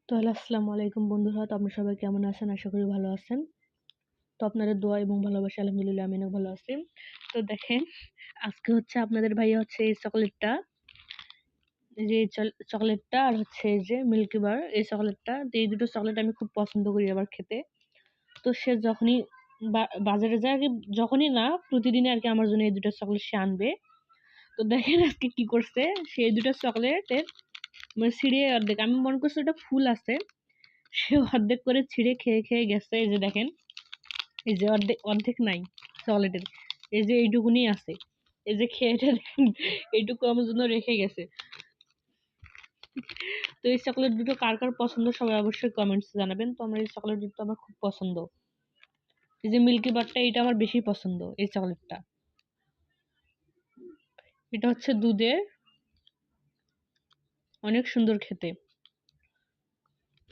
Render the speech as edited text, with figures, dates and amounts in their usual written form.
তো হ্যালো, আসসালামু আলাইকুম বন্ধুরা। তো আপনারা সবাই কেমন আছেন? আশা করি ভালো আছেন। তো আপনাদের দোয়া এবং ভালোবাসায় আলহামদুলিল্লাহ আমি অনেক ভালো আছি। তো দেখেন, আজকে হচ্ছে আপনাদের ভাইয়া হচ্ছে এই চকোলেটটা, এই যে এই চকোলেটটা আর হচ্ছে এই যে মিল্কি বার, এই চকোলেটটা, তো এই দুটো চকোলেট আমি খুব পছন্দ করি আবার খেতে। তো সে যখনই বাজারে যায় আরকি, যখনই না প্রতিদিনই আরকি আমার জন্য এই দুটো চকোলেট সে আনবে। তো দেখেন আজকে কি করছে, সে এই দুটো চকোলেটের মানে ছিঁড়ে অর্ধেক, আমি মনে করছি ওটা ফুল আছে, সে অর্ধেক করে ছিঁড়ে খেয়ে গেছে। এই যে দেখেন, এই যে অর্ধেক অর্ধেক নাই চকলেটের, এই যে এইটুকুনি আছে। এই যে খেয়েটা দেখেন, এইটুকু আমার জন্য রেখে গেছে। তো এই চকলেট দুটো কার কার পছন্দ সবাই অবশ্যই কমেন্টস জানাবেন। তো আমার এই চকলেট দুটো আমার খুব পছন্দ। এই যে মিল্কি বারটা, এটা আমার বেশি পছন্দ। এই চকলেটটা, এটা হচ্ছে দুধের, অনেক সুন্দর খেতে।